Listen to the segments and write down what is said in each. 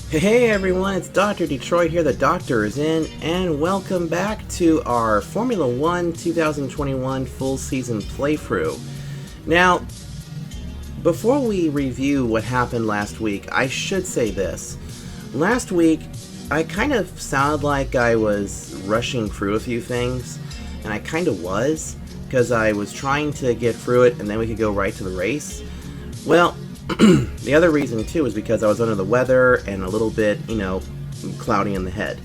Hey everyone, it's Dr. Detroit here, the doctor is in, and welcome back to our Formula 1 2021 full season playthrough. Now, before we review what happened last week, I should say this. Last week, I kind of sounded like I was rushing through a few things, and I kind of was, because I was trying to get through it and then we could go right to the race. Well, the other reason too is because I was under the weather and a little bit, cloudy in the head.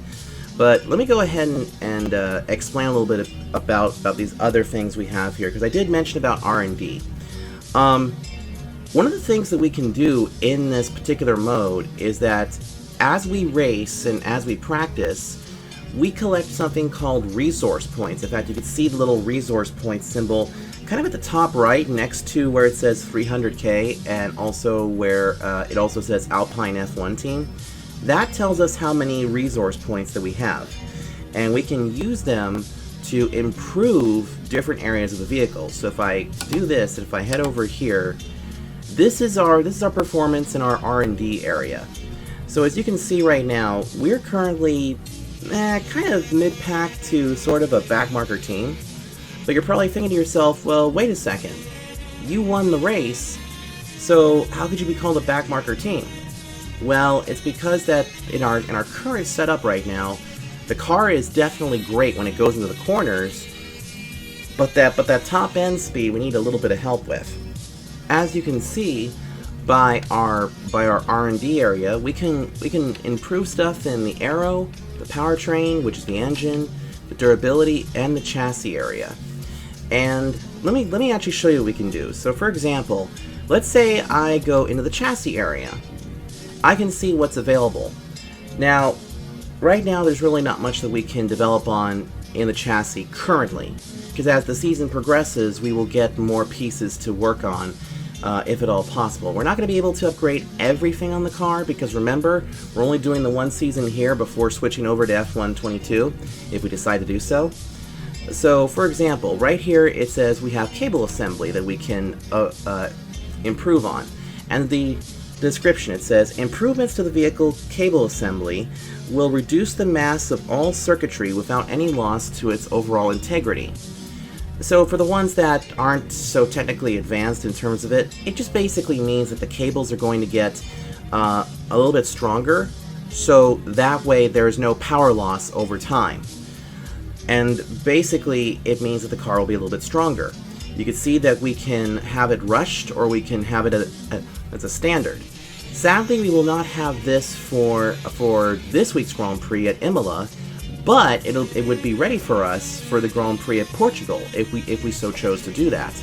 But let me go ahead and explain a little bit about these other things we have here, because I did mention about R&D. One of the things that we can do in this particular mode is that as we race and as we practice, we collect something called resource points. In fact, you can see the little resource point symbol kind of at the top right next to where it says 300k and also where it also says Alpine F1 team. That tells us how many resource points that we have, and we can use them to improve different areas of the vehicle. So if I do this, if I head over here, this is our performance in our R&D area. So as you can see right now, we're currently kind of mid-pack to sort of a backmarker team. But you're probably thinking to yourself, well, wait a second, you won the race, so how could you be called a backmarker team? Well, it's because that in our current setup right now, the car is definitely great when it goes into the corners, but that top end speed we need a little bit of help with. As you can see by our R&D area, we can improve stuff in the aero, the powertrain, which is the engine, the durability, and the chassis area. And let me actually show you what we can do. So for example, let's say I go into the chassis area. I can see what's available. Now, right now there's really not much that we can develop on in the chassis currently, because as the season progresses, we will get more pieces to work on, if at all possible. We're not going to be able to upgrade everything on the car, because remember, we're only doing the one season here before switching over to F1 22, if we decide to do so. So, for example, right here it says we have cable assembly that we can improve on. And the description, it says, improvements to the vehicle cable assembly will reduce the mass of all circuitry without any loss to its overall integrity. So for the ones that aren't so technically advanced in terms of it, it just basically means that the cables are going to get a little bit stronger, so that way there is no power loss over time. And basically, it means that the car will be a little bit stronger. You can see that we can have it rushed, or we can have it as a standard. Sadly, we will not have this for this week's Grand Prix at Imola, but it would be ready for us for the Grand Prix at Portugal if we so chose to do that.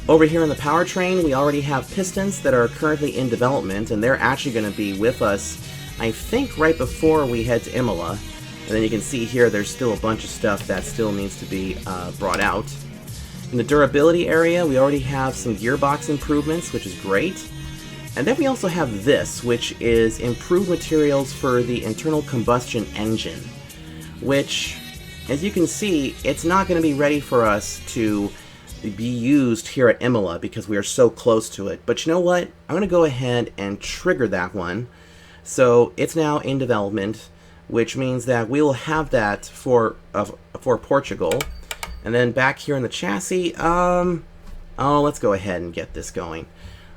Over here in the powertrain, we already have pistons that are currently in development, and they're actually going to be with us, I think, right before we head to Imola. And then you can see here there's still a bunch of stuff that still needs to be brought out. In the durability area, we already have some gearbox improvements, which is great. And then we also have this, which is improved materials for the internal combustion engine, which, as you can see, it's not going to be ready for us to be used here at Imola because we are so close to it. But you know what? I'm going to go ahead and trigger that one. So it's now in development, which means that we will have that for Portugal. And then back here in the chassis, let's go ahead and get this going.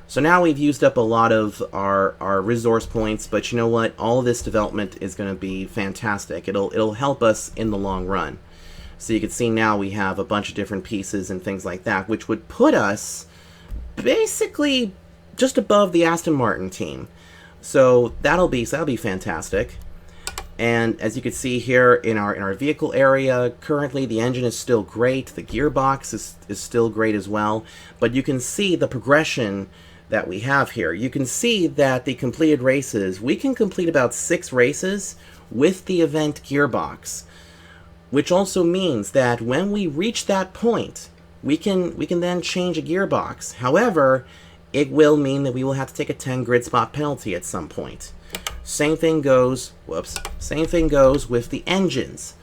So now we've used up a lot of our resource points, but you know what? All of this development is going to be fantastic. It'll help us in the long run. So you can see now we have a bunch of different pieces and things like that, which would put us basically just above the Aston Martin team. So that'll be fantastic. And as you can see here in our vehicle area, currently the engine is still great, the gearbox is still great as well, but you can see the progression that we have here. You can see that the completed races, we can complete about 6 races with the event gearbox, which also means that when we reach that point, we can then change a gearbox. However, it will mean that we will have to take a 10 grid spot penalty at some point. Same thing goes with the engines.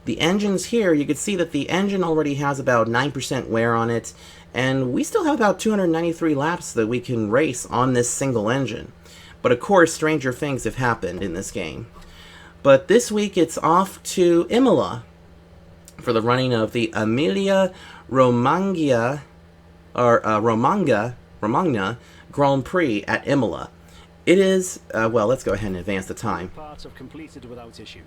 The engines here, you can see that the engine already has about 9% wear on it, and we still have about 293 laps that we can race on this single engine. But of course, stranger things have happened in this game. But this week it's off to Imola for the running of the Emilia Romagna Grand Prix at Imola. It is, well, let's go ahead and advance the time. Parts have completed without issue.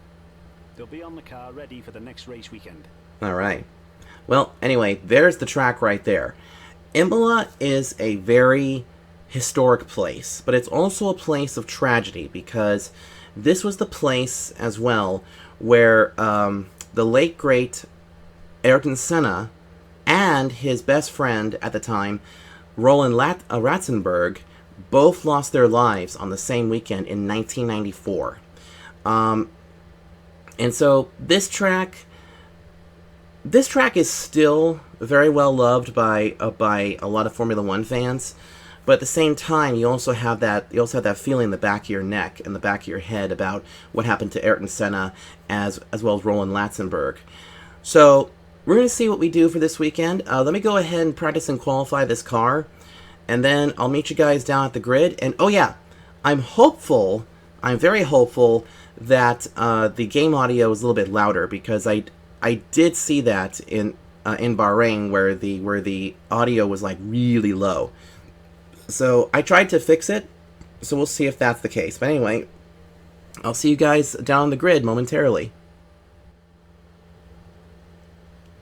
They'll be on the car ready for the next race weekend. Alright. Well, anyway, there's the track right there. Imola is a very historic place, but it's also a place of tragedy because this was the place as well where the late great Ayrton Senna and his best friend at the time, Roland Ratzenberg, both lost their lives on the same weekend in 1994. And so this track is still very well loved by a lot of Formula One fans, but at the same time, you also have that feeling in the back of your neck and the back of your head about what happened to Ayrton Senna as well as Roland Ratzenberg. So we're going to see what we do for this weekend. Let me go ahead and practice and qualify this car, and then I'll meet you guys down at the grid. And oh yeah, I'm very hopeful that the game audio is a little bit louder, because I did see that in Bahrain where the audio was like really low. So I tried to fix it, so we'll see if that's the case. But anyway, I'll see you guys down the grid momentarily.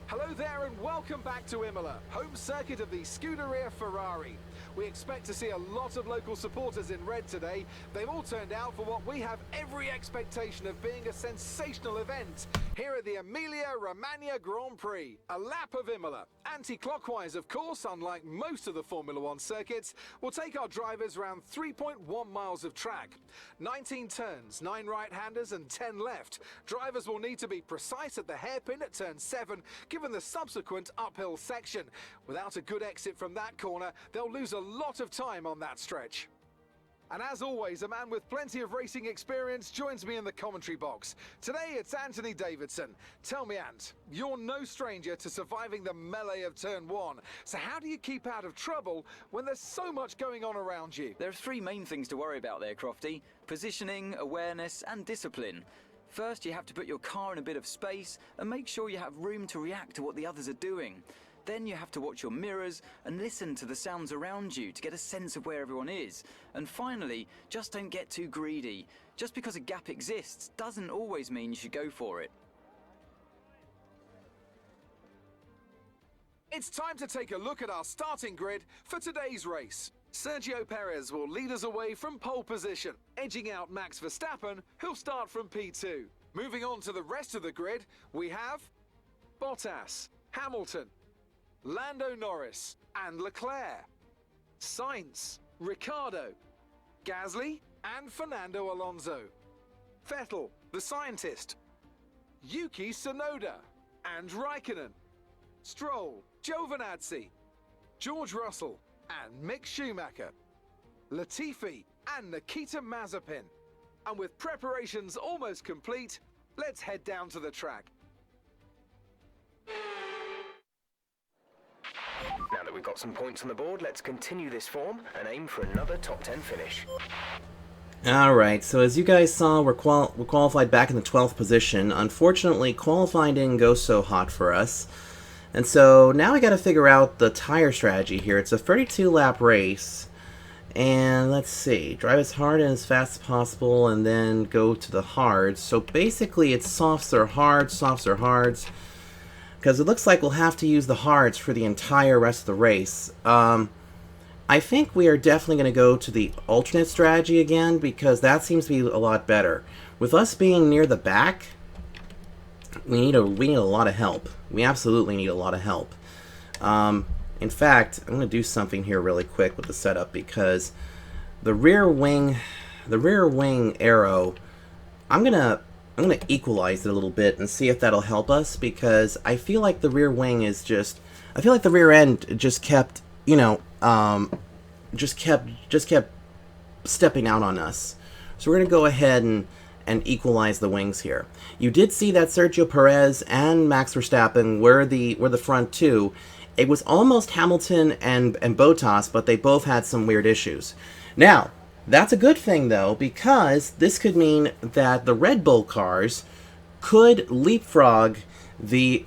Hello there and welcome back to Imola, home circuit of the Scuderia Ferrari. We expect to see a lot of local supporters in red today. They've all turned out for what we have every expectation of being a sensational event here at the Emilia Romagna Grand Prix. A lap of Imola, anti-clockwise of course, unlike most of the Formula One circuits, will take our drivers around 3.1 miles of track. 19 turns, 9 right-handers and 10 left. Drivers will need to be precise at the hairpin at turn 7, given the subsequent uphill section. Without a good exit from that corner, they'll lose a lot of time on that stretch. And as always, a man with plenty of racing experience joins me in the commentary box. Today it's Anthony Davidson. Tell me, Ant, you're no stranger to surviving the melee of turn 1. So how do you keep out of trouble when there's so much going on around you? There are 3 main things to worry about there, Crofty: positioning, awareness and discipline. First, you have to put your car in a bit of space and make sure you have room to react to what the others are doing. Then you have to watch your mirrors and listen to the sounds around you to get a sense of where everyone is. And finally, just don't get too greedy. Just because a gap exists doesn't always mean you should go for it. It's time to take a look at our starting grid for today's race. Sergio Perez will lead us away from pole position, edging out Max Verstappen, who'll start from P2. Moving on to the rest of the grid, we have Bottas, Hamilton, Lando Norris and Leclerc, Sainz, Ricciardo, Gasly and Fernando Alonso, Vettel, the scientist, Yuki Tsunoda and Raikkonen, Stroll, Giovinazzi, George Russell and Mick Schumacher, Latifi and Nikita Mazepin. And with preparations almost complete, let's head down to the track. Now that we've got some points on the board, let's continue this form and aim for another top 10 finish. Alright, so as you guys saw, we're qualified back in the 12th position. Unfortunately, qualifying didn't go so hot for us. And so now we got to figure out the tire strategy here. It's a 32-lap race. And let's see, drive as hard and as fast as possible and then go to the hards. So basically it's softs or hards, because it looks like we'll have to use the hards for the entire rest of the race. I think we are definitely going to go to the alternate strategy again, because that seems to be a lot better. With us being near the back, we need a lot of help. We absolutely need a lot of help. In fact, I'm going to do something here really quick with the setup, because the rear wing arrow, I'm gonna equalize it a little bit and see if that'll help us, because I feel like the rear wing is just, I feel like the rear end just kept, you know, just kept stepping out on us. So we're gonna go ahead and equalize the wings here. You did see that Sergio Perez and Max Verstappen were the front two. It was almost Hamilton and Bottas, but they both had some weird issues. Now, that's a good thing, though, because this could mean that the Red Bull cars could leapfrog the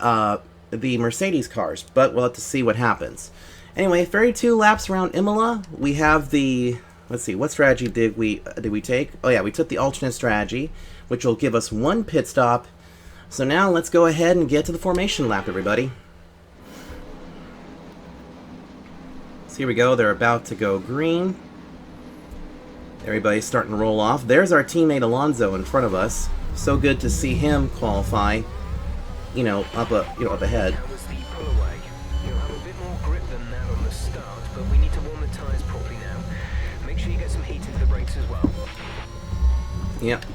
Mercedes cars, but we'll have to see what happens. Anyway, 32 laps around Imola. We have the... Let's see, what strategy did we take? Oh yeah, we took the alternate strategy, which will give us 1 pit stop. So now let's go ahead and get to the formation lap, everybody. So here we go, they're about to go green. Everybody's starting to roll off. There's our teammate Alonso in front of us. So good to see him qualify, you know, up ahead. That was the pull away. You'll have a bit more grip than that on the start, but we need to warm the tyres properly now. Make sure you get some heat into the brakes as well. Yep.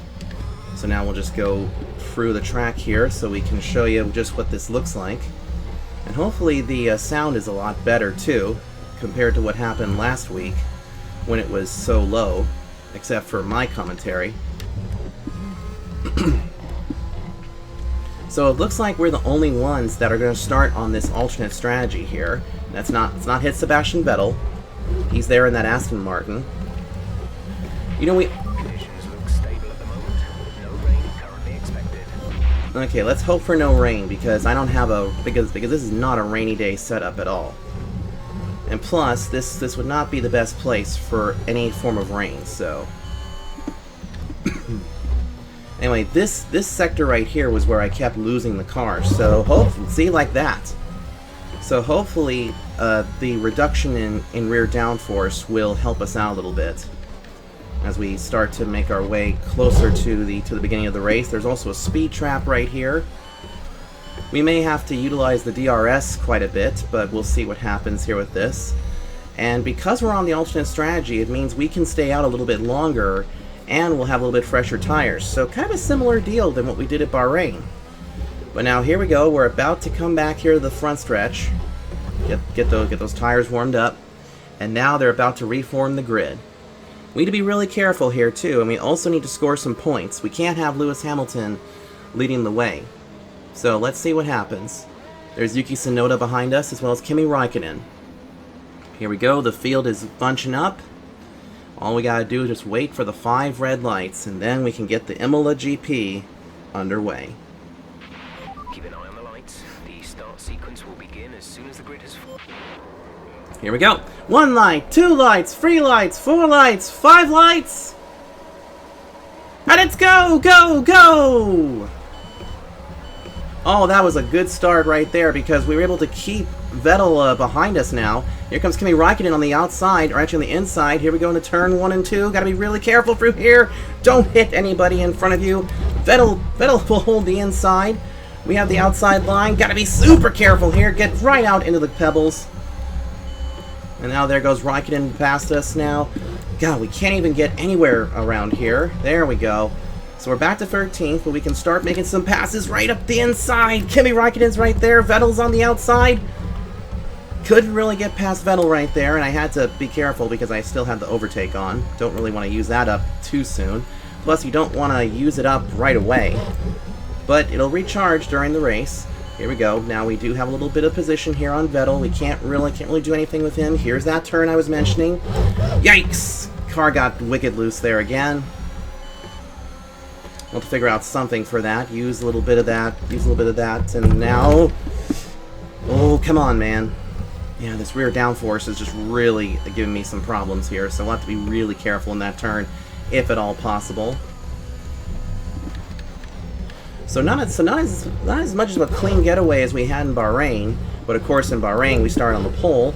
So now we'll just go through the track here so we can show you just what this looks like. And hopefully the sound is a lot better too, compared to what happened last week when it was so low, except for my commentary. So it looks like we're the only ones that are going to start on this alternate strategy here. It's not hit Sebastian Vettel. He's there in that Aston Martin. You know, Conditions look stable at the moment. No rain currently expected. Okay, let's hope for no rain, because I don't have a... Because this is not a rainy day setup at all. And plus, this would not be the best place for any form of rain, so... Anyway, this sector right here was where I kept losing the car, so see, like that. So hopefully, the reduction in rear downforce will help us out a little bit as we start to make our way closer to the beginning of the race. There's also a speed trap right here. We may have to utilize the DRS quite a bit, but we'll see what happens here with this. And because we're on the alternate strategy, it means we can stay out a little bit longer, and we'll have a little bit fresher tires. So kind of a similar deal than what we did at Bahrain. But now here we go, we're about to come back here to the front stretch. Get those tires warmed up. And now they're about to reform the grid. We need to be really careful here too, and we also need to score some points. We can't have Lewis Hamilton leading the way. So let's see what happens. There's Yuki Tsunoda behind us, as well as Kimi Raikkonen. Here we go, the field is bunching up. All we gotta do is just wait for the 5 red lights, and then we can get the Imola GP underway. Keep an eye on the lights. The start sequence will begin as soon as the grid has... Here we go. 1 light, 2 lights, 3 lights, 4 lights, 5 lights! And it's go, go, go! Oh, that was a good start right there, because we were able to keep Vettel behind us now. Here comes Kimi Raikkonen on the outside, or actually on the inside. Here we go into turn 1 and 2. Gotta be really careful through here. Don't hit anybody in front of you. Vettel will hold the inside. We have the outside line. Gotta be super careful here. Get right out into the pebbles. And now there goes Raikkonen past us now. God, we can't even get anywhere around here. There we go. So we're back to 13th, but we can start making some passes right up the inside. Kimi Raikkonen's right there. Vettel's on the outside. Couldn't really get past Vettel right there, and I had to be careful because I still had the overtake on. Don't really want to use that up too soon. Plus, you don't want to use it up right away. But it'll recharge during the race. Here we go. Now we do have a little bit of position here on Vettel. We can't really do anything with him. Here's that turn I was mentioning. Yikes! Car got wicked loose there again. We'll have to figure out something for that. Use a little bit of that. Use a little bit of that. And now... Oh, come on, man. Yeah, this rear downforce is just really giving me some problems here. So we'll have to be really careful in that turn, if at all possible. So not as much of a clean getaway as we had in Bahrain. But of course, in Bahrain, we started on the pole.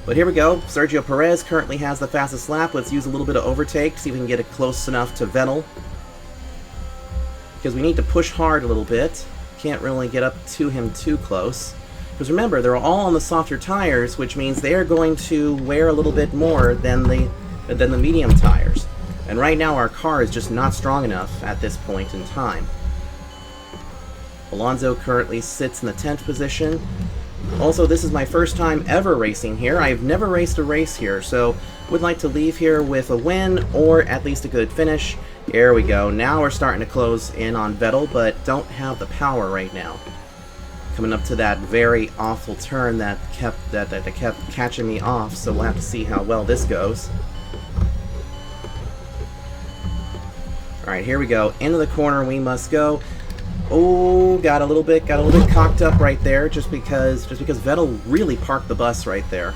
But here we go. Sergio Perez currently has the fastest lap. Let's use a little bit of overtake, see if we can get it close enough to Vettel. Because we need to push hard a little bit. Can't really get up to him too close. Because remember, they're all on the softer tires, which means they are going to wear a little bit more than the medium tires. And right now our car is just not strong enough at this point in time. Alonso currently sits in the 10th position. Also, this is my first time ever racing here. I've never raced a race here, so would like to leave here with a win or at least a good finish. Here we go. Now we're starting to close in on Vettel, but don't have the power right now. Coming up to that very awful turn that kept catching me off, so we'll have to see how well this goes. Alright, here we go. Into the corner we must go. Oh, got a little bit cocked up right there, just because Vettel really parked the bus right there.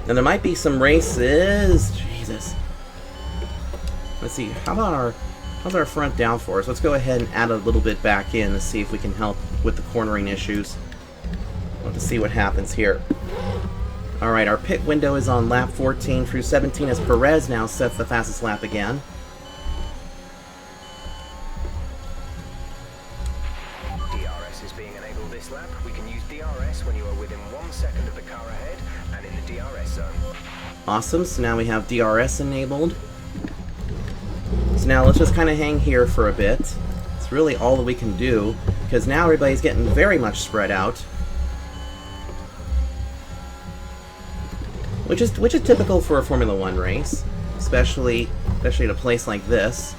And there might be some races. Jesus. Let's see. How's our front downforce? Let's go ahead and add a little bit back in to see if we can help with the cornering issues. We'll have to see what happens here. Alright, our pit window is on lap 14 through 17 as Perez now sets the fastest lap again. DRS is being enabled this lap. We can use DRS when you are within 1 second of the car ahead and in the DRS zone. Awesome, so now we have DRS enabled. So now let's just kind of hang here for a bit. It's really all that we can do, because now everybody's getting very much spread out. Which is typical for a Formula 1 race, especially at a place like this.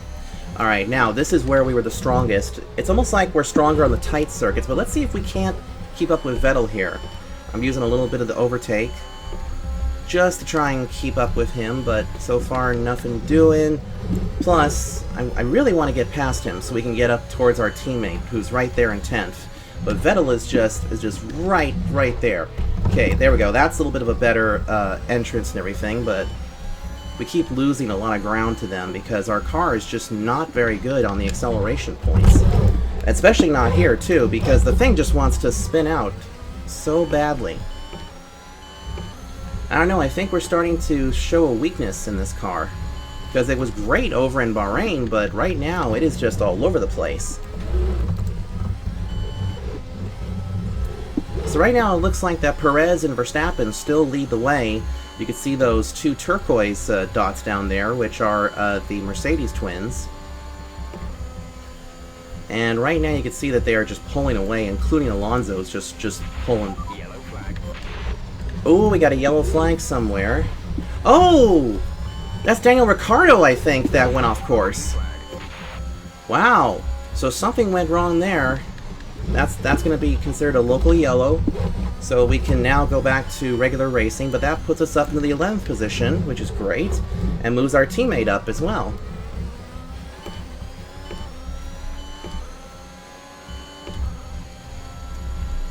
Alright, now this is where we were the strongest. It's almost like we're stronger on the tight circuits, but let's see if we can't keep up with Vettel here. I'm using a little bit of the overtake just to try and keep up with him, but so far nothing doing. Plus, I really want to get past him so we can get up towards our teammate, who's right there in 10th. But Vettel is just right there. Okay, there we go. That's a little bit of a better entrance and everything, but we keep losing a lot of ground to them because our car is just not very good on the acceleration points. Especially not here, too, because the thing just wants to spin out so badly. I don't know, I think we're starting to show a weakness in this car. Because it was great over in Bahrain, but right now it is just all over the place. So right now it looks like that Perez and Verstappen still lead the way. You can see those two turquoise dots down there, which are the Mercedes twins. And right now you can see that they are just pulling away, including Alonso's just pulling. Yellow flag. Oh, we got a yellow flag somewhere. Oh! That's Daniel Ricciardo, I think, that went off course. Wow. So something went wrong there. That's going to be considered a local yellow. So we can now go back to regular racing, but that puts us up into the 11th position, which is great, and moves our teammate up as well.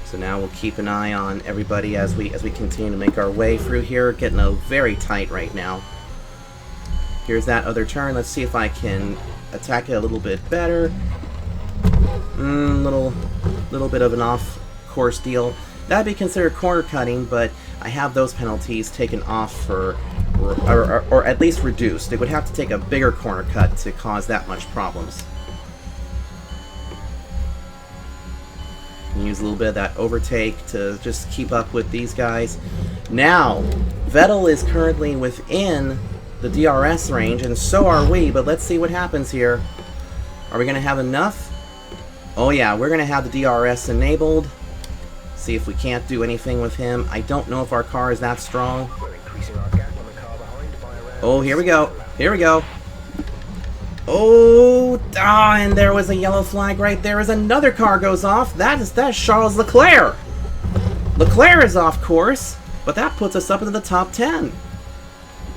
So now we'll keep an eye on everybody as we continue to make our way through here, getting a very tight right now. Here's that other turn. Let's see if I can attack it a little bit better. Little bit of an off-course deal. That'd be considered corner cutting, but I have those penalties taken off for, or at least reduced. It would have to take a bigger corner cut to cause that much problems. Use a little bit of that overtake to just keep up with these guys. Now, Vettel is currently within the DRS range, and so are we, but let's see what happens here. Are we going to have enough? Oh yeah, we're going to have the DRS enabled. See if we can't do anything with him. I don't know if our car is that strong. We're increasing our gap on the car behind by around. Oh, here we go. Here we go. Oh, and there was a yellow flag right there as another car goes off. That's Charles Leclerc. Leclerc is off course, but that puts us up into the top 10.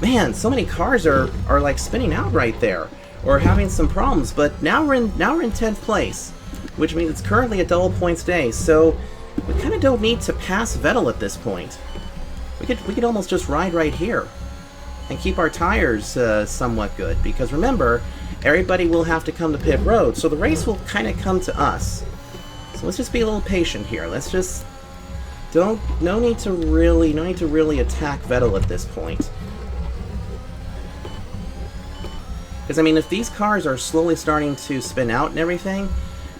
Man, so many cars are like spinning out right there, or having some problems. But now we're in 10th place, which means it's currently a double points day. So we kind of don't need to pass Vettel at this point. We could almost just ride right here and keep our tires somewhat good, because remember, everybody will have to come to pit road, so the race will kind of come to us. So let's just be a little patient here. Let's just no need to really attack Vettel at this point. Because I mean, if these cars are slowly starting to spin out and everything,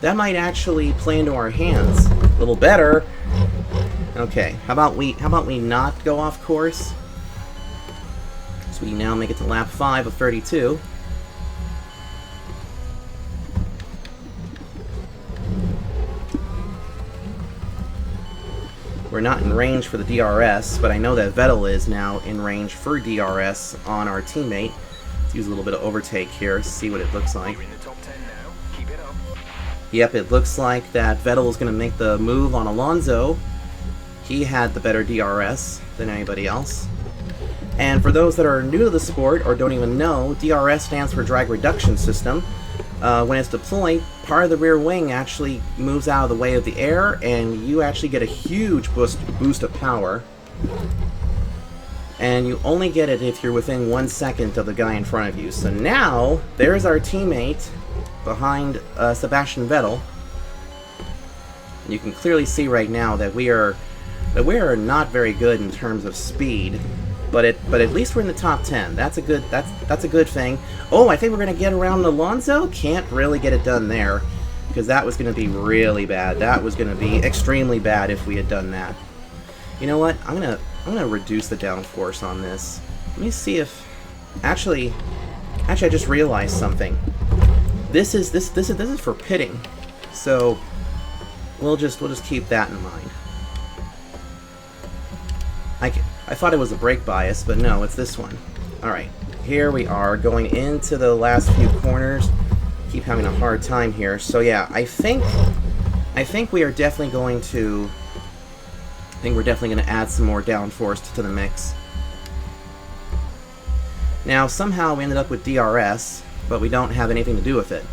that might actually play into our hands a little better. Okay, how about we not go off course? So we now make it to lap 5 of 32. We're not in range for the DRS, but I know that Vettel is now in range for DRS on our teammate. Let's use a little bit of overtake here, see what it looks like. You're in the top 10 now. Keep it up. Yep, it looks like that Vettel is going to make the move on Alonso. He had the better DRS than anybody else. And for those that are new to the sport or don't even know, DRS stands for Drag Reduction System. When it's deployed, part of the rear wing actually moves out of the way of the air, and you actually get a huge boost of power. And you only get it if you're within 1 second of the guy in front of you. So now, there's our teammate behind Sebastian Vettel. And you can clearly see right now that we are not very good in terms of speed. But at least we're in the top 10. That's a good thing. Oh, I think we're gonna get around Alonso. Can't really get it done there, because that was gonna be really bad. That was gonna be extremely bad if we had done that. You know what? I'm gonna reduce the downforce on this. Let me see if actually I just realized something. This is for pitting, so we'll just keep that in mind. I thought it was a brake bias, but no, it's this one. Alright, here we are, going into the last few corners. Keep having a hard time here. So yeah, I think we are definitely going to... I think we're definitely going to add some more downforce to the mix. Now, somehow we ended up with DRS, but we don't have anything to do with it.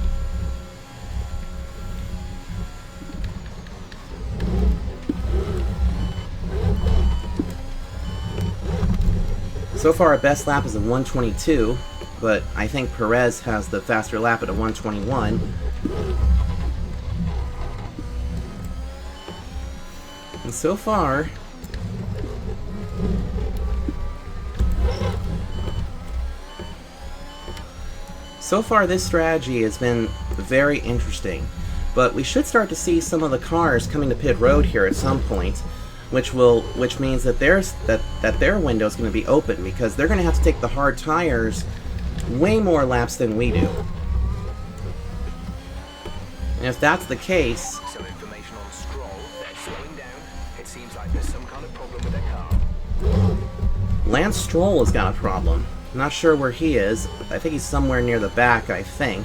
So far, our best lap is a 122, but I think Perez has the faster lap at a 121. And so far, this strategy has been very interesting. But we should start to see some of the cars coming to pit road here at some point. Which means that their window is going to be open, because they're going to have to take the hard tires way more laps than we do. And if that's the case, Some information on Stroll. They're slowing down. It seems like there's some kind of problem with their car. Lance Stroll has got a problem. I'm not sure where he is. I think he's somewhere near the back, I think.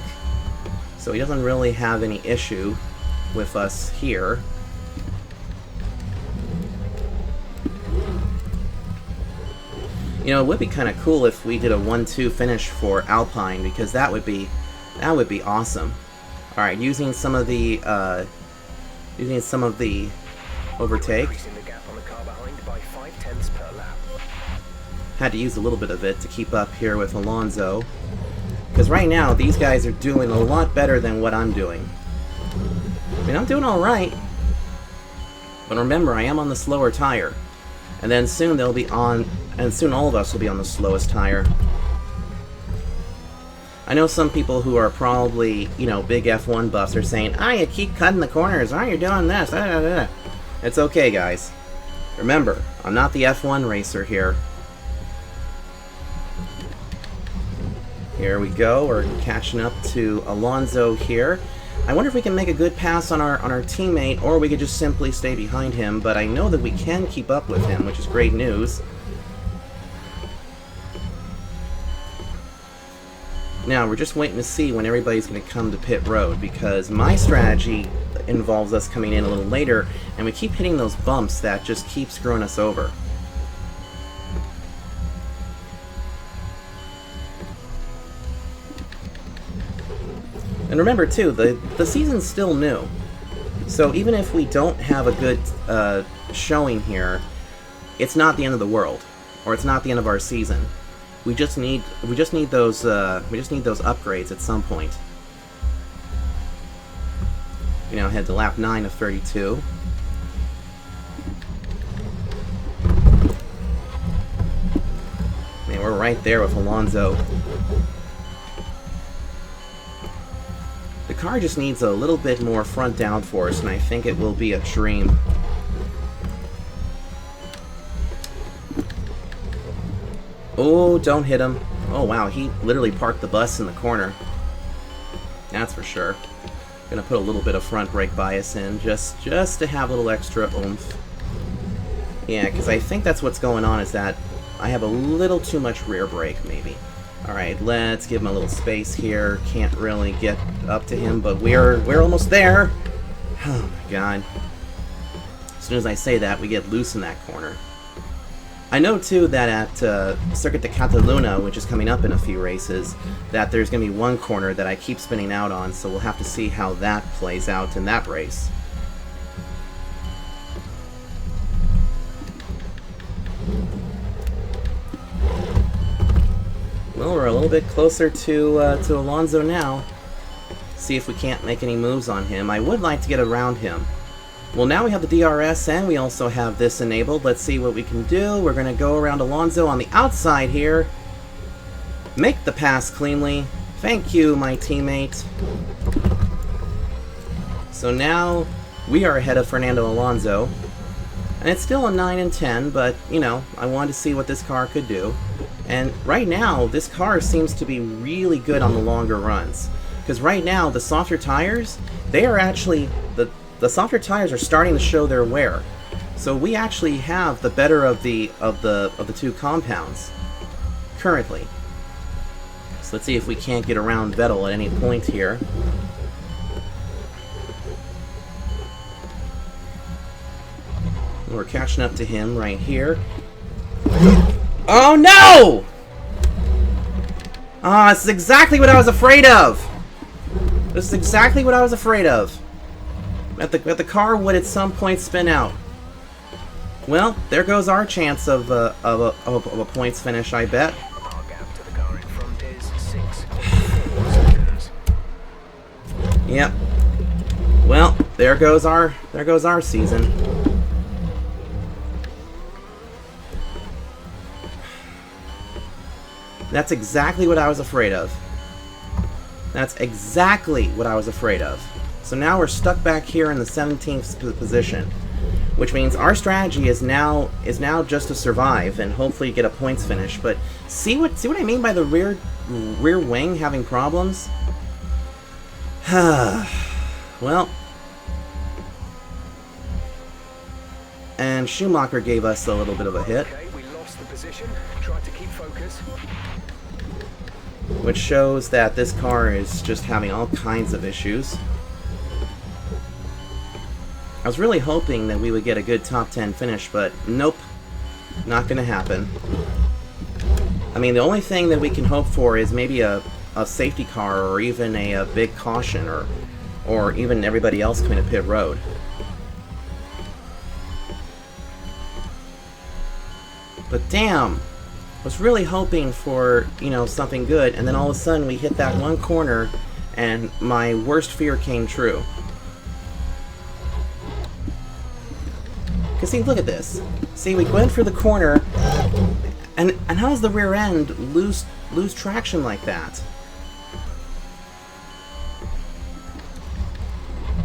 So he doesn't really have any issue with us here. You know, it would be kind of cool if we did a 1-2 finish for Alpine, because that would be awesome. All right, using some of the overtake. Increasing the gap on the car behind by 0.5 per lap. Had to use a little bit of it to keep up here with Alonso, because right now these guys are doing a lot better than what I'm doing. I mean, I'm doing all right, but remember, I am on the slower tire. And then soon they'll be on, and soon all of us will be on the slowest tire. I know some people who are probably, you know, big F1 buffs are saying, "Ah, you keep cutting the corners. Ah, you're doing this." It's okay, guys. Remember, I'm not the F1 racer here. Here we go. We're catching up to Alonso here. I wonder if we can make a good pass on our teammate, or we could just simply stay behind him, but I know that we can keep up with him, which is great news. Now, we're just waiting to see when everybody's going to come to pit road, because my strategy involves us coming in a little later, and we keep hitting those bumps that just keep screwing us over. And remember, too, the season's still new. So even if we don't have a good showing here, it's not the end of the world, or it's not the end of our season. We just need those upgrades at some point. We now head to lap 9 of 32. Man, we're right there with Alonso. The car just needs a little bit more front downforce, and I think it will be a dream. Oh, don't hit him. Oh wow, he literally parked the bus in the corner. That's for sure. Gonna put a little bit of front brake bias in, just to have a little extra oomph. Yeah, because I think that's what's going on, is that I have a little too much rear brake, maybe. Alright, let's give him a little space here. Can't really get up to him, but we're almost there. Oh my god. As soon as I say that, we get loose in that corner. I know, too, that at Circuit de Catalunya, which is coming up in a few races, that there's going to be one corner that I keep spinning out on, so we'll have to see how that plays out in that race. Well, we're a little bit closer to Alonso now. See if we can't make any moves on him. I would like to get around him. Well, now we have the DRS, and we also have this enabled. Let's see what we can do. We're going to go around Alonso on the outside here. Make the pass cleanly. Thank you, my teammate. So now we are ahead of Fernando Alonso. And it's still a 9 and 10, but, you know, I wanted to see what this car could do. And right now, this car seems to be really good on the longer runs. Because right now, the softer tires, they are actually... The softer tires are starting to show their wear. So we actually have the better of the two compounds currently. So let's see if we can't get around Vettel at any point here. We're catching up to him right here. Oh no! Ah, this is exactly what I was afraid of. This is exactly what I was afraid of. That the car would at some point spin out. Well, there goes our chance of a points finish, I bet. Our gap to the car in front is 6.4 seconds. Yep. Well, there goes our season. That's exactly what I was afraid of. That's exactly what I was afraid of. So now we're stuck back here in the 17th position, which means our strategy is now just to survive and hopefully get a points finish. But see what I mean by the rear wing having problems? Well, and Schumacher gave us a little bit of a hit. Okay, we lost the position. Try to keep focus. Which shows that this car is just having all kinds of issues. I was really hoping that we would get a good top 10 finish, but nope, not gonna happen. I mean, the only thing that we can hope for is maybe a safety car or even a big caution or even everybody else coming to pit road. But damn, I was really hoping for, you know, something good, and then all of a sudden we hit that one corner and my worst fear came true. Because see, look at this. See, we went for the corner, and how does the rear end lose traction like that?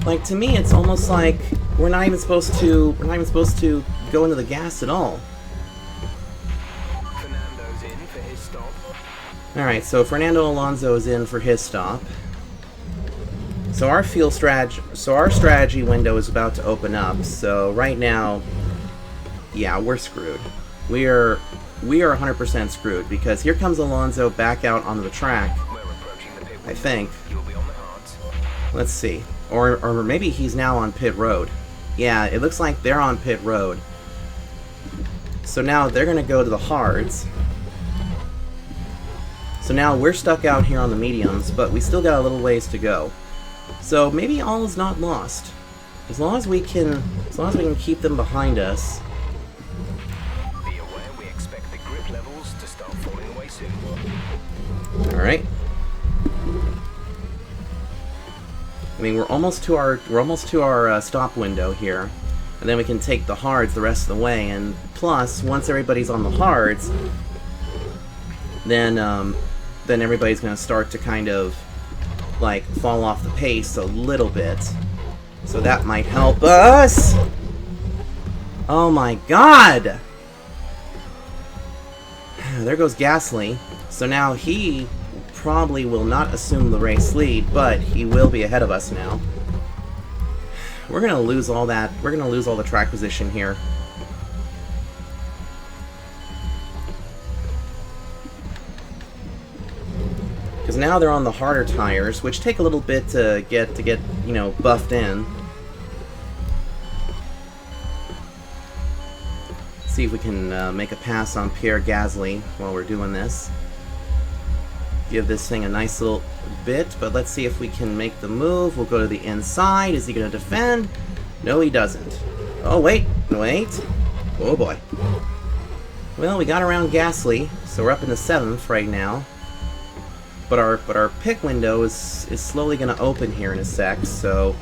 Like, to me, it's almost like we're not even supposed to go into the gas at all. Fernando's in for his stop. All right, so Fernando Alonso is in for his stop. So our strategy window is about to open up. So right now, yeah, we're screwed. We are 100% screwed because here comes Alonso back out onto the track. We're approaching the pit I think. You'll be on the hards. Let's see, or maybe he's now on pit road. Yeah, it looks like they're on pit road. So now they're gonna go to the hards. So now we're stuck out here on the mediums, but we still got a little ways to go. So maybe all is not lost. As long as we can keep them behind us. Be aware we expect the grip levels to start falling away soon. All right. I mean, we're almost to our stop window here, and then we can take the hards the rest of the way. And plus, once everybody's on the hards, then everybody's gonna start to kind of like fall off the pace a little bit, so that might help us. Oh my god, there goes Gasly. So now he probably will not assume the race lead, but he will be ahead of us now. We're gonna lose all that. We're gonna lose all the track position here. Because now they're on the harder tires, which take a little bit to get you know, buffed in. See if we can make a pass on Pierre Gasly while we're doing this. Give this thing a nice little bit, but let's see if we can make the move. We'll go to the inside. Is he going to defend? No, he doesn't. Oh, wait. Oh, boy. Well, we got around Gasly, so we're up in the 7th right now. But our pit window is slowly going to open here in a sec, so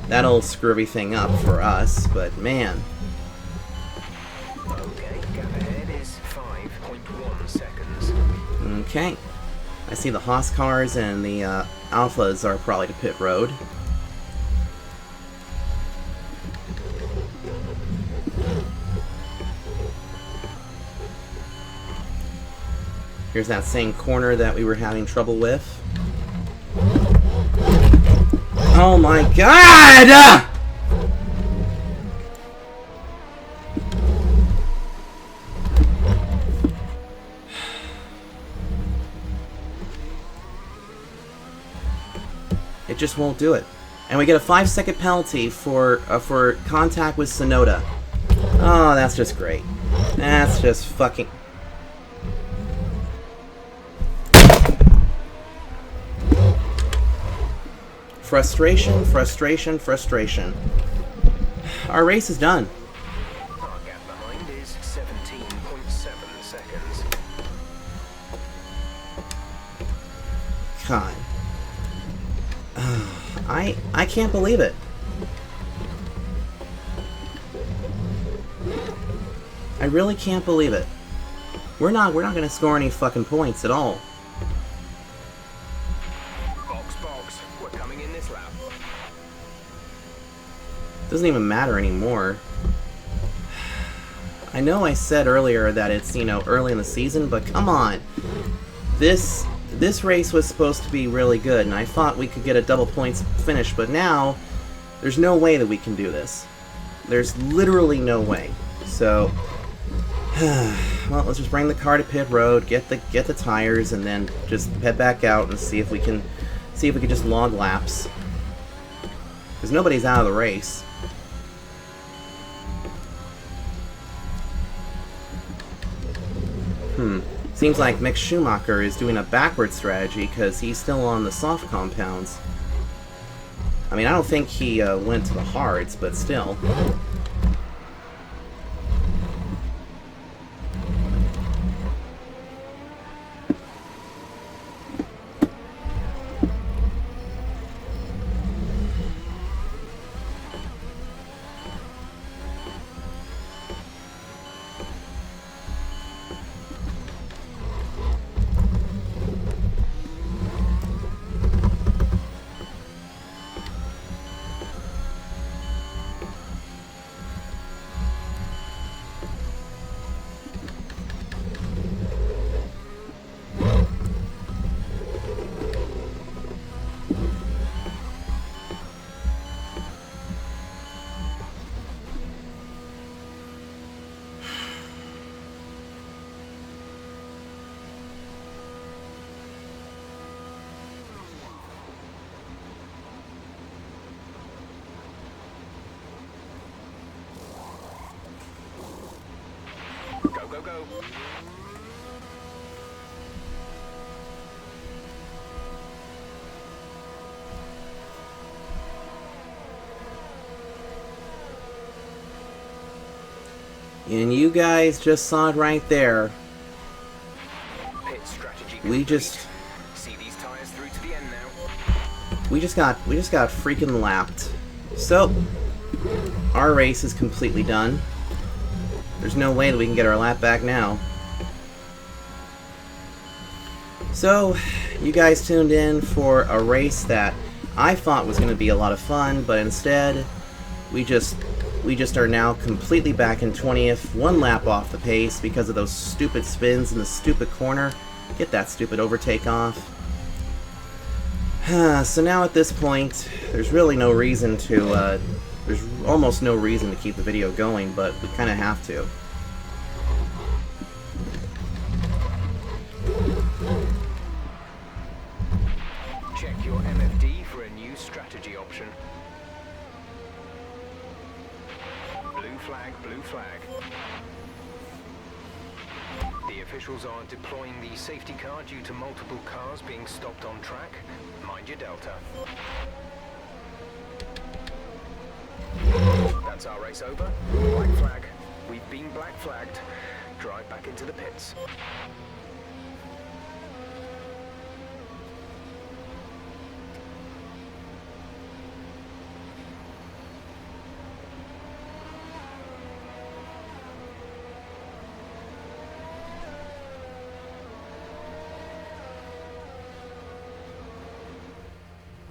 that'll screw everything up for us, but man. Okay, gap ahead is 5.1 seconds. Okay. I see the Haas cars and the Alphas are probably to pit road. Here's that same corner that we were having trouble with. Oh my god! It just won't do it. And we get a 5-second penalty for contact with Sonoda. Oh, that's just great. That's just fucking... Frustration, frustration, frustration. Our race is done. Our gap behind is 17.7 seconds. God. I can't believe it. I really can't believe it. We're not gonna score any fucking points at all. Box, we're coming in this lap. Doesn't even matter anymore. I know I said earlier that it's, you know, early in the season, but come on. This race was supposed to be really good, and I thought we could get a double points finish, but now there's no way that we can do this. There's literally no way. So, well, let's just bring the car to pit road, get the tires, and then just head back out and see if we can just log laps. Because nobody's out of the race. Seems like Mick Schumacher is doing a backward strategy because he's still on the soft compounds. I mean, I don't think he went to the hards, but still. Go. And you guys just saw it right there. Pit strategy We complete. just See these tires through to the end now. we just got freaking lapped. So our race is completely done. There's no way that we can get our lap back now. So, you guys tuned in for a race that I thought was going to be a lot of fun, but instead, we just are now completely back in 20th, one lap off the pace because of those stupid spins in the stupid corner. Get that stupid overtake off. So now at this point, there's really no reason to, there's almost no reason to keep the video going, but we kind of have to. strategy option. Blue flag, blue flag. The officials are deploying the safety car due to multiple cars being stopped on track. Mind your delta. That's our race over. Black flag. We've been black flagged. Drive back into the pits.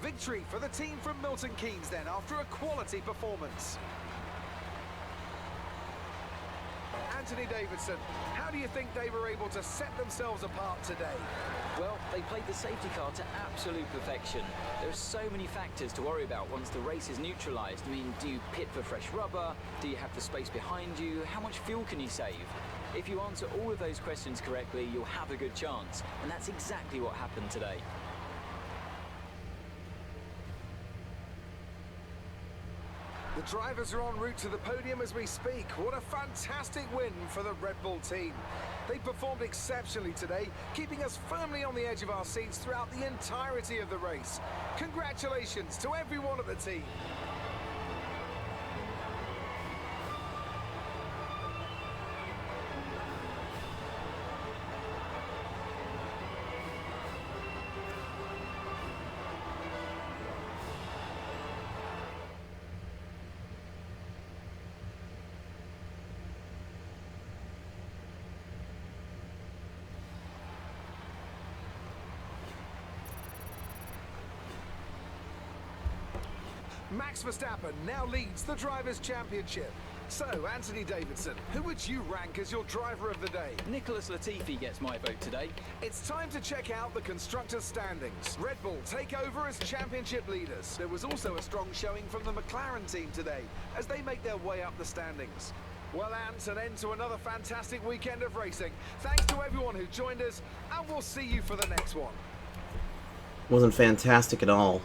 Victory for the team from Milton Keynes then, after a quality performance. Anthony Davidson, how do you think they were able to set themselves apart today? Well, they played the safety car to absolute perfection. There are so many factors to worry about once the race is neutralised. I mean, do you pit for fresh rubber? Do you have the space behind you? How much fuel can you save? If you answer all of those questions correctly, you'll have a good chance. And that's exactly what happened today. The drivers are en route to the podium as we speak. What a fantastic win for the Red Bull team. They performed exceptionally today, keeping us firmly on the edge of our seats throughout the entirety of the race. Congratulations to everyone at the team. Max Verstappen now leads the Drivers' Championship. So, Anthony Davidson, who would you rank as your driver of the day? Nicholas Latifi gets my vote today. It's time to check out the Constructors' standings. Red Bull take over as championship leaders. There was also a strong showing from the McLaren team today, as they make their way up the standings. Well, Ant, an end to another fantastic weekend of racing. Thanks to everyone who joined us, and we'll see you for the next one. Wasn't fantastic at all.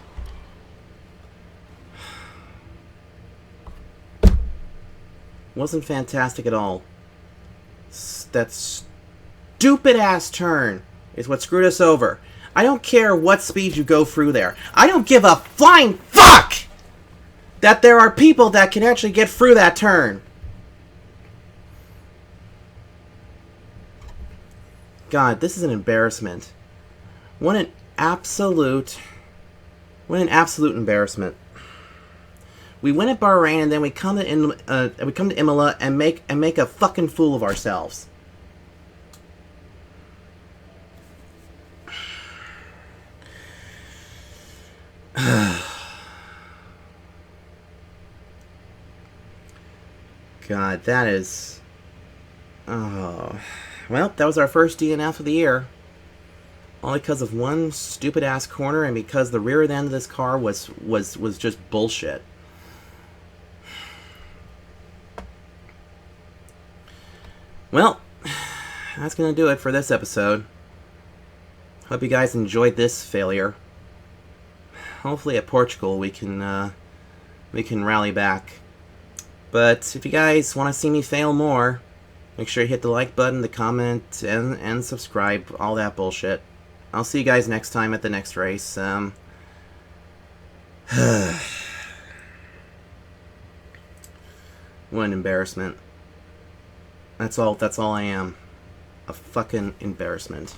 Wasn't fantastic at all. That stupid-ass turn is what screwed us over. I don't care what speed you go through there. I don't give a flying fuck that there are people that can actually get through that turn. God, this is an embarrassment. What an absolute embarrassment. We win at Bahrain, and then we come to Imola and make a fucking fool of ourselves. God, that is. Oh, well, that was our first DNF of the year. All because of one stupid ass corner, and because the rear end of this car was just bullshit. Well, that's going to do it for this episode. Hope you guys enjoyed this failure. Hopefully at Portugal we can rally back. But if you guys want to see me fail more, make sure you hit the like button, the comment, and subscribe, all that bullshit. I'll see you guys next time at the next race. What an embarrassment. That's all I am. A fucking embarrassment.